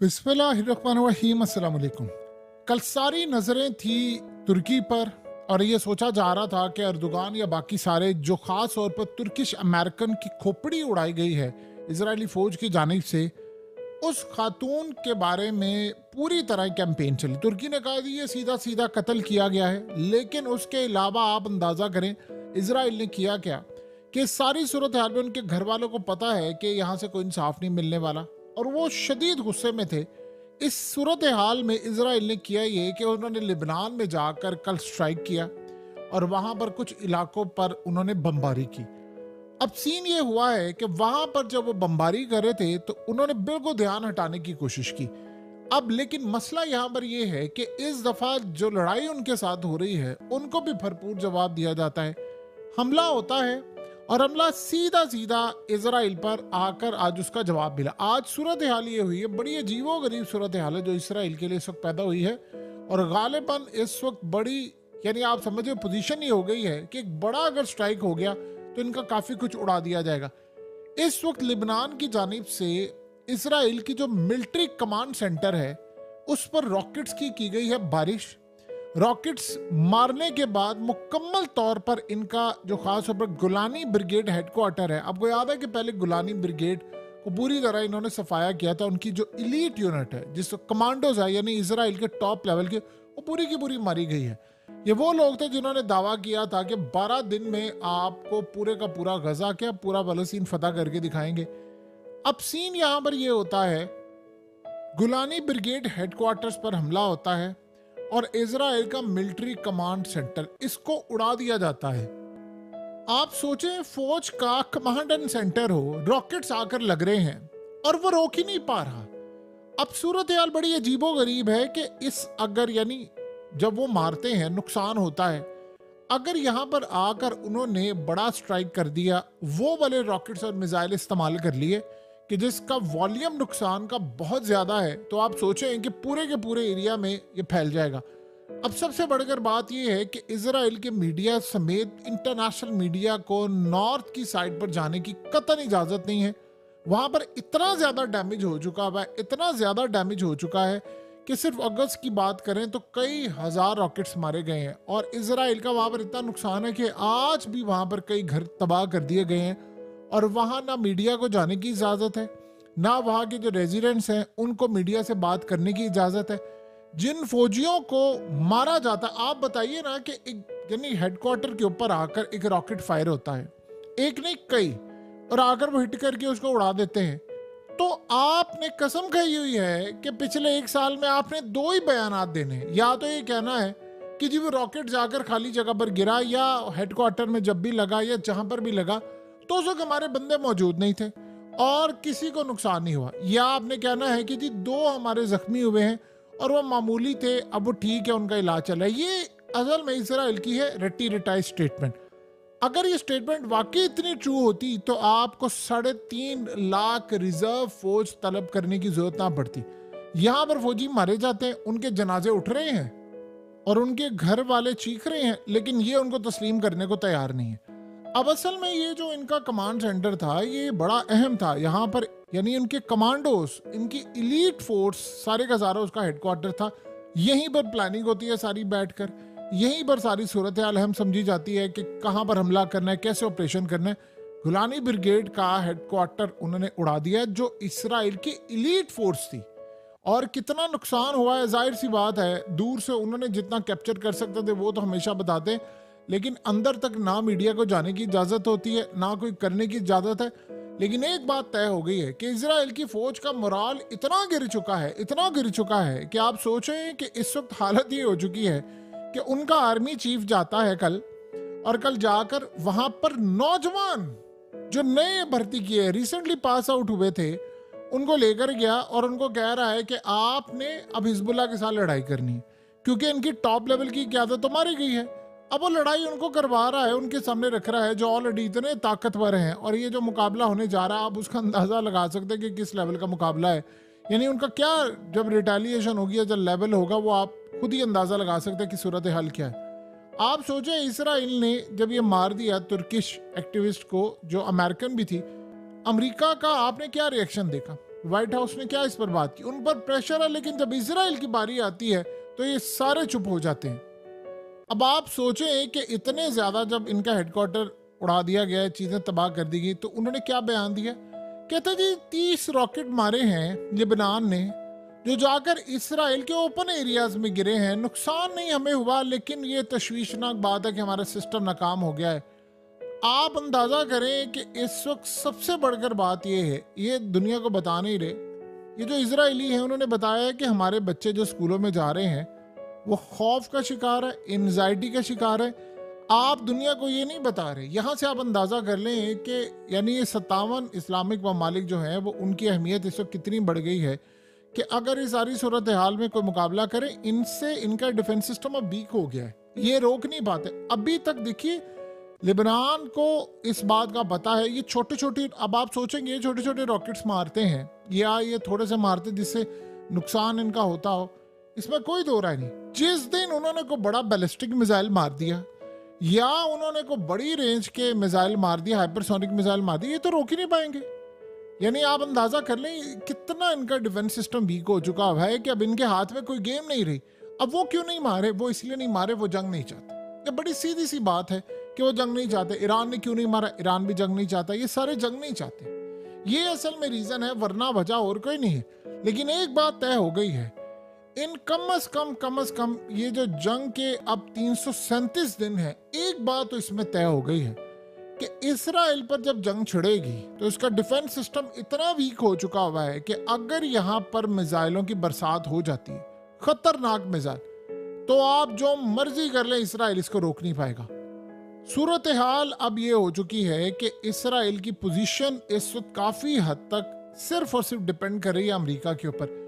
बिस्मिल्लाहिर्रहमानिर्रहीम। अस्सलाम वालेकुम। कल सारी नज़रें थी तुर्की पर और ये सोचा जा रहा था कि अर्दोगान या बाकी सारे जो ख़ास तौर पर तुर्किश अमेरिकन की खोपड़ी उड़ाई गई है इजरायली फ़ौज की जानिब से, उस खातून के बारे में पूरी तरह कैंपेन चली। तुर्की ने कहा कि ये सीधा सीधा कत्ल किया गया है, लेकिन उसके अलावा आप अंदाज़ा करें इसराइल ने किया क्या कि इस सारी सूरत हाल में उनके घर वालों को पता है कि यहाँ से कोई इंसाफ नहीं मिलने वाला और वो शदीद गुस्से में थे। इस सूरत हाल में इसराइल ने किया ये कि उन्होंने लिबनान में जाकर कल स्ट्राइक किया और वहाँ पर कुछ इलाकों पर उन्होंने बमबारी की। अब सीन ये हुआ है कि वहां पर जब वो बमबारी कर रहे थे तो उन्होंने बिल्कुल ध्यान हटाने की कोशिश की। अब लेकिन मसला यहाँ पर ये है कि इस दफा जो लड़ाई उनके साथ हो रही है उनको भी भरपूर जवाब दिया जाता है। हमला होता है और हमला सीधा सीधा इसराइल पर आकर आज उसका जवाब मिला। आज सूरत हाल ये हुई है, बड़ी अजीबो गरीब सूरत हाल है जो इसराइल के लिए इस वक्त पैदा हुई है और गालिबन इस वक्त बड़ी यानी आप समझिए पोजीशन ही हो गई है कि एक बड़ा अगर स्ट्राइक हो गया तो इनका काफी कुछ उड़ा दिया जाएगा। इस वक्त लिबनान की जानिब से इसराइल की जो मिलिट्री कमांड सेंटर है उस पर रॉकेट्स की गई है बारिश। रॉकेट्स मारने के बाद मुकम्मल तौर पर इनका जो खास तौर पर गुलानी ब्रिगेड हेडक्वार्टर है, आपको याद है कि पहले गुलानी ब्रिगेड को पूरी तरह इन्होंने सफाया किया था। उनकी जो इलीट यूनिट है जिस कमांडोज है यानी इसराइल के टॉप लेवल के, वो पूरी की पूरी मारी गई है। ये वो लोग थे जिन्होंने दावा किया था कि 12 दिन में आपको पूरे का पूरा गजा क्या पूरा फलस्तीन फतह करके दिखाएंगे। अब सीन यहां पर ये होता है, गुलानी ब्रिगेड हेडक्वार्टर्स पर हमला होता है और इजराइल का मिलिट्री कमांड सेंटर इसको उड़ा दिया जाता है। आप सोचें फौज का कमांड सेंटर हो, रॉकेट्स आकर लग रहे हैं और वो रोक ही नहीं पा रहा। अब सूरत हाल बड़ी अजीबो गरीब है कि इस अगर यानी जब वो मारते हैं नुकसान होता है, अगर यहां पर आकर उन्होंने बड़ा स्ट्राइक कर दिया, वो वाले रॉकेट्स और मिसाइल इस्तेमाल कर लिए कि जिसका वॉल्यूम नुकसान का बहुत ज्यादा है, तो आप सोचें कि पूरे के पूरे एरिया में ये फैल जाएगा। अब सबसे बढ़कर बात यह है कि इसराइल के मीडिया समेत इंटरनेशनल मीडिया को नॉर्थ की साइड पर जाने की कतई इजाजत नहीं है। वहां पर इतना ज्यादा डैमेज हो चुका है, इतना ज्यादा डैमेज हो चुका है कि सिर्फ अगस्त की बात करें तो कई हजार रॉकेट्स मारे गए हैं और इसराइल का वहां पर इतना नुकसान है कि आज भी वहां पर कई घर तबाह कर दिए गए हैं और वहां ना मीडिया को जाने की इजाजत है, ना वहां के जो रेजिडेंट्स हैं उनको मीडिया से बात करने की इजाजत है। जिन फौजियों को मारा जाता है, आप बताइए ना कि एक यानी हेडक्वार्टर के ऊपर आकर एक रॉकेट फायर होता है, एक नहीं कई, और आकर वो हिट करके उसको उड़ा देते हैं। तो आपने कसम खाई हुई है कि पिछले एक साल में आपने दो ही बयानात देने, या तो ये कहना है कि जी वो रॉकेट जाकर खाली जगह पर गिरा या हेडक्वार्टर में जब भी लगा या जहां पर भी लगा तो उस वक्त हमारे बंदे मौजूद नहीं थे और किसी को नुकसान नहीं हुआ, या आपने कहना है कि जी दो हमारे जख्मी हुए हैं और वो मामूली थे, अब वो ठीक है, उनका इलाज चल रहा है। ये असल में इसराइल की है रट्टी रटाई स्टेटमेंट। अगर ये स्टेटमेंट वाकई इतनी ट्रू होती तो आपको 3.5 लाख रिजर्व फौज तलब करने की जरूरत ना पड़ती। यहां पर फौजी मारे जाते हैं, उनके जनाजे उठ रहे हैं और उनके घर वाले चीख रहे हैं, लेकिन ये उनको तस्लीम करने को तैयार नहीं है। अब असल में ये जो इनका कमांड सेंटर था ये बड़ा अहम था। यहाँ पर यानी इनके कमांडोस, इनकी इलीट फोर्स सारे का सारा उसका हेडक्वार्टर था। यहीं पर प्लानिंग होती है सारी बैठकर, यहीं पर सारी सूरत हाल अहम समझी जाती है कि कहां पर हमला करना है, कैसे ऑपरेशन करना है। गुलानी ब्रिगेड का हेडक्वार्टर उन्होंने उड़ा दिया जो इसराइल की इलीट फोर्स थी। और कितना नुकसान हुआ है जाहिर सी बात है, दूर से उन्होंने जितना कैप्चर कर सकते थे वो तो हमेशा बताते हैं, लेकिन अंदर तक ना मीडिया को जाने की इजाजत होती है ना कोई करने की इजाजत है। लेकिन एक बात तय हो गई है कि इसराइल की फौज का मोराल इतना गिर चुका है, इतना गिर चुका है कि आप सोचें कि इस वक्त हालत ये हो चुकी है कि उनका आर्मी चीफ जाता है कल, और कल जाकर वहां पर नौजवान जो नए भर्ती किए रिसेंटली पास आउट हुए थे उनको लेकर गया और उनको कह रहा है कि आपने अब हिजबुल्लाह के साथ लड़ाई करनी है क्योंकि इनकी टॉप लेवल की क्यादत तो मारी गई है। अब वो लड़ाई उनको करवा रहा है, उनके सामने रख रहा है जो ऑलरेडी इतने ताकतवर हैं, और ये जो मुकाबला होने जा रहा है आप उसका अंदाजा लगा सकते हैं कि किस लेवल का मुकाबला है। यानी उनका क्या जब रिटेलिएशन होगी या जब लेवल होगा वो आप खुद ही अंदाजा लगा सकते हैं कि सूरत हाल क्या है। आप सोचे इसराइल ने जब ये मार दिया तुर्किश एक्टिविस्ट को जो अमेरिकन भी थी, अमेरिका का आपने क्या रिएक्शन देखा? व्हाइट हाउस ने क्या इस पर बात की? उन पर प्रेशर है, लेकिन जब इजराइल की बारी आती है तो ये सारे चुप हो जाते हैं। अब आप सोचें कि इतने ज्यादा जब इनका हेडक्वार्टर उड़ा दिया गया, चीजें तबाह कर दी गई, तो उन्होंने क्या बयान दिया? कहते जी 30 रॉकेट मारे हैं लेबनान ने, जो जाकर इसराइल के ओपन एरियाज में गिरे हैं। नुकसान नहीं हमें हुआ, लेकिन ये तशवीशनाक बात है कि हमारा सिस्टम नाकाम हो गया है। आप अंदाजा करें कि इस वक्त सबसे बढ़कर बात यह है, ये दुनिया को बता नहीं रहे, ये जो इजरायली हैं उन्होंने बताया है कि हमारे बच्चे जो स्कूलों में जा रहे हैं वो खौफ का शिकार है, एंजाइटी का शिकार है। आप दुनिया को ये नहीं बता रहे। यहाँ से आप अंदाजा कर लें कि यानी ये 57 इस्लामिक ममालिक जो हैं वो, उनकी अहमियत इस वक्त कितनी बढ़ गई है कि अगर इस सारी सूरत हाल में कोई मुकाबला करे, इनसे इनका डिफेंस सिस्टम अब वीक हो गया है, ये रोक नहीं पाते। अभी तक देखिए लेबनान को इस बात का पता है, ये छोटे छोटे, अब आप सोचेंगे ये छोटे छोटे रॉकेट्स मारते हैं या ये थोड़े से मारते जिससे नुकसान इनका होता हो, इसमें कोई दो राय नहीं। जिस दिन उन्होंने को बड़ा बैलिस्टिक मिसाइल मार दिया या उन्होंने को बड़ी रेंज के मिसाइल मार दिया, हाइपरसोनिक मिसाइल मार दिया, ये तो रोक ही नहीं पाएंगे। यानी आप अंदाजा कर लें कितना इनका डिफेंस सिस्टम वीक हो चुका है कि अब इनके हाथ में कोई गेम नहीं रही। अब वो क्यों नहीं मारे? वो इसलिए नहीं मारे, वो जंग नहीं चाहते। ये बड़ी सीधी सी बात है कि वो जंग नहीं चाहते। ईरान ने क्यों नहीं मारा? ईरान भी जंग नहीं चाहता। ये सारे जंग नहीं चाहते, ये असल में रीजन है, वरना वजह और कोई नहीं है। लेकिन एक बात तय हो गई है, इन कम अज कम ये जो जंग के अब 337 दिन है, एक बात तो इसमें तय हो गई है कि इसराइल पर जब जंग छिड़ेगी तो इसका डिफेंस सिस्टम इतना वीक हो चुका हुआ है कि अगर यहां पर मिसाइलों की बरसात हो जाती है, खतरनाक मिसाइल, तो आप जो मर्जी कर ले, इसराइल इसको रोक नहीं पाएगा। सूरत हाल अब ये हो चुकी है कि इसराइल की पोजीशन इस वक्त काफी हद तक सिर्फ और सिर्फ डिपेंड कर रही है अमेरिका के ऊपर।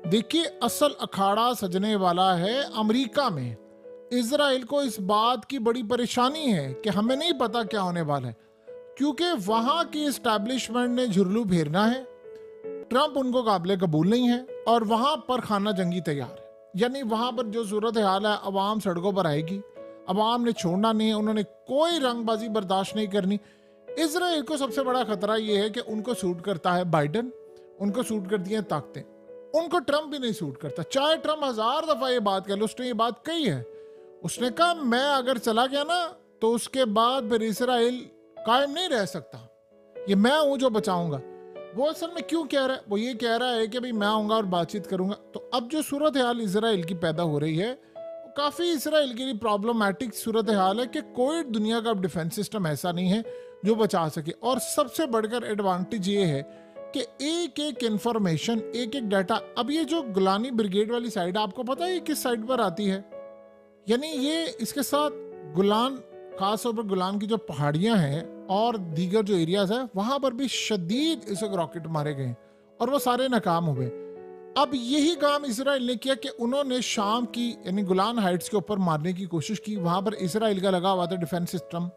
देखिए असल अखाड़ा सजने वाला है अमेरिका में। इजराइल को इस बात की बड़ी परेशानी है कि हमें नहीं पता क्या होने वाला है, क्योंकि वहां की एस्टैब्लिशमेंट ने झुर्लू फेरना है, ट्रंप उनको काबिल कबूल नहीं है और वहां पर खाना जंगी तैयार है। यानी वहां पर जो सूरत हाल है, अवाम सड़कों पर आएगी, अवाम ने छोड़ना नहीं है, उन्होंने कोई रंगबाजी बर्दाश्त नहीं करनी। इजराइल को सबसे बड़ा खतरा यह है कि उनको सूट करता है बाइडन, उनको सूट करती हैं ताकतें, उनको ट्रंप भी नहीं सूट करता। चाहे ट्रंप 1000 दफा ये बात कह लो, उसने ये बात कही है, उसने कहा मैं अगर चला गया ना तो उसके बाद फिर इसराइल कायम नहीं रह सकता, ये मैं हूं जो बचाऊंगा। वो असल में क्यों कह रहा है? वो ये कह रहा है कि भाई मैं आऊंगा और बातचीत करूंगा। तो अब जो सूरत हाल इसराइल की पैदा हो रही है, वो काफी इसराइल के लिए प्रॉब्लमैटिक सूरत हाल है कि कोई दुनिया का डिफेंस सिस्टम ऐसा नहीं है जो बचा सके। और सबसे बढ़कर एडवांटेज ये है कि एक एक इंफॉर्मेशन, एक एक डाटा, अब ये जो गुलानी ब्रिगेड वाली साइड, आपको पता है किस साइड पर आती है? यानी ये इसके साथ गुलान, खासतौर पर गुलान की जो पहाड़ियां हैं और दीगर जो एरियाज है, वहां पर भी शदीद इस वक्त रॉकेट मारे गए और वो सारे नाकाम हुए। अब यही काम इसराइल ने किया कि उन्होंने शाम की यानी गुलान हाइट्स के ऊपर मारने की कोशिश की। वहां पर इसराइल का लगा हुआ था डिफेंस सिस्टम,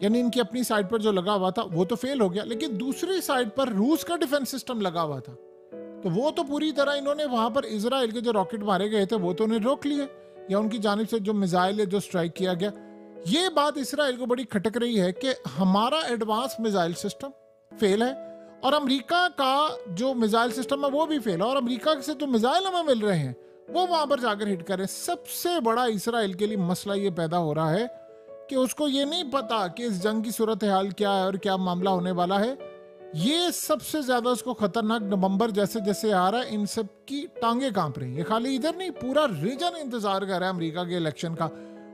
यानी इनकी अपनी साइड पर जो लगा हुआ था वो तो फेल हो गया, लेकिन दूसरी साइड पर रूस का डिफेंस सिस्टम लगा हुआ था, तो वो तो पूरी तरह इन्होंने वहां पर इसराइल के जो रॉकेट मारे गए थे वो तो उन्हें रोक लिए, या उनकी जानिब से जो मिसाइल है जो स्ट्राइक किया गया। ये बात इसराइल को बड़ी खटक रही है कि हमारा एडवांस मिसाइल सिस्टम फेल है और अमेरिका का जो मिसाइल सिस्टम है वो भी फेल है, और अमेरिका से जो मिसाइल हमें मिल रहे हैं वो वहां पर जाकर हिट कर रहे हैं। सबसे बड़ा इसराइल के लिए मसला ये पैदा हो रहा है कि उसको ये नहीं पता कि इस जंग की सूरत हाल क्या है और क्या मामला होने वाला है। ये सबसे ज्यादा उसको खतरनाक, नवंबर जैसे जैसे आ रहा है, इन सब की टांगे कांप रही है। ये खाली इधर नहीं, पूरा रीजन इंतजार कर रहा है अमेरिका के इलेक्शन का,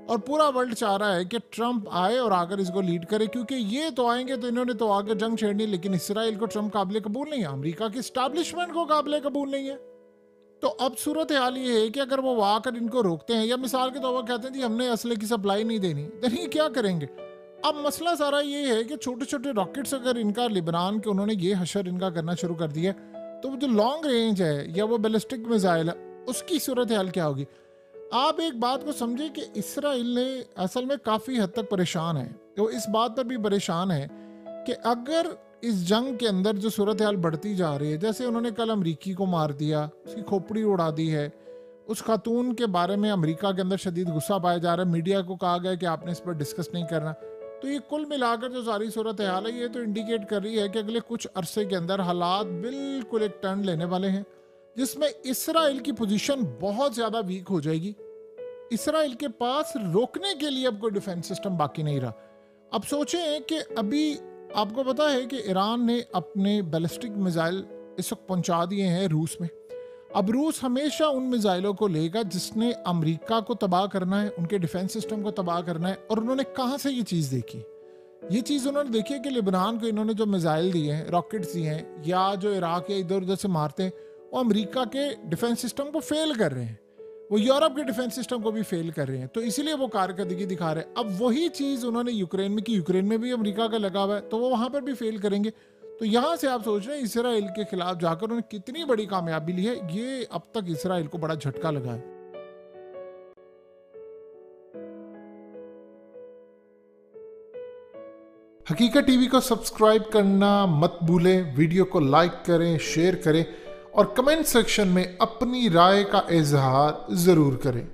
और पूरा वर्ल्ड चाह रहा है कि ट्रंप आए और आकर इसको लीड करे, क्योंकि ये तो आएंगे तो इन्होंने तो आकर जंग छेड़नी, लेकिन इसराइल को ट्रंप काबिल कबूल नहीं है, अमेरिका की एस्टैब्लिशमेंट को काबिल कबूल नहीं है। तो अब सूरत हाल ये है कि अगर वो आकर इनको रोकते हैं या मिसाल के तौर पर कहते हैं जी हमने असले की सप्लाई नहीं देनी, तो ये क्या करेंगे? अब मसला सारा ये है कि छोटे छोटे रॉकेट्स अगर इनका लिबनान के उन्होंने ये हशर इनका करना शुरू कर दिया, तो जो लॉन्ग रेंज है या वो बैलिस्टिक मिसाइल है उसकी सूरत हाल क्या होगी? आप एक बात को समझे कि इसराइल ने असल में काफ़ी हद तक परेशान है, तो इस बात पर भी परेशान है कि अगर इस जंग के अंदर जो सूरत हाल बढ़ती जा रही है, जैसे उन्होंने कल अमरीकी को मार दिया, उसकी खोपड़ी उड़ा दी है, उस खातून के बारे में अमेरिका के अंदर शदीद गुस्सा पाया जा रहा है, मीडिया को कहा गया कि आपने इस पर डिस्कस नहीं करना, तो ये कुल मिलाकर जो सारी सूरत हाल है ये तो इंडिकेट कर रही है कि अगले कुछ अरसे के अंदर हालात बिल्कुल एक टर्न लेने वाले हैं, जिसमें इसराइल की पोजीशन बहुत ज़्यादा वीक हो जाएगी। इसराइल के पास रोकने के लिए अब कोई डिफेंस सिस्टम बाकी नहीं रहा। अब सोचें कि अभी आपको पता है कि ईरान ने अपने बैलिस्टिक मिसाइल इस वक्त पहुंचा दिए हैं रूस में। अब रूस हमेशा उन मिसाइलों को लेगा जिसने अमेरिका को तबाह करना है, उनके डिफेंस सिस्टम को तबाह करना है। और उन्होंने कहाँ से ये चीज़ देखी? ये चीज़ उन्होंने देखी है कि लेबनान को इन्होंने जो मिसाइल दिए हैं, रॉकेट्स दिए हैं, या जो इराक या इधर उधर से मारते हैं, वो अमेरिका के डिफेंस सिस्टम को फेल कर रहे हैं, वो यूरोप के डिफेंस सिस्टम को भी फेल कर रहे हैं। तो इसीलिए वो कारकर्दगी दिखा रहे हैं। अब वही चीज़ उन्होंने यूक्रेन में की, यूक्रेन में भी अमेरिका का लगा हुआ है, तो वो वहाँ पर भी फेल करेंगे। तो यहाँ से आप सोच रहे हैं इसराइल के खिलाफ जाकर उन्होंने कितनी बड़ी कामयाबी ली है। ये अब तक इसराइल को बड़ा झटका लगा है। हकीकत टीवी को सब्सक्राइब करना मत भूलें, वीडियो को लाइक करें, शेयर करें और कमेंट सेक्शन में अपनी राय का इजहार ज़रूर करें।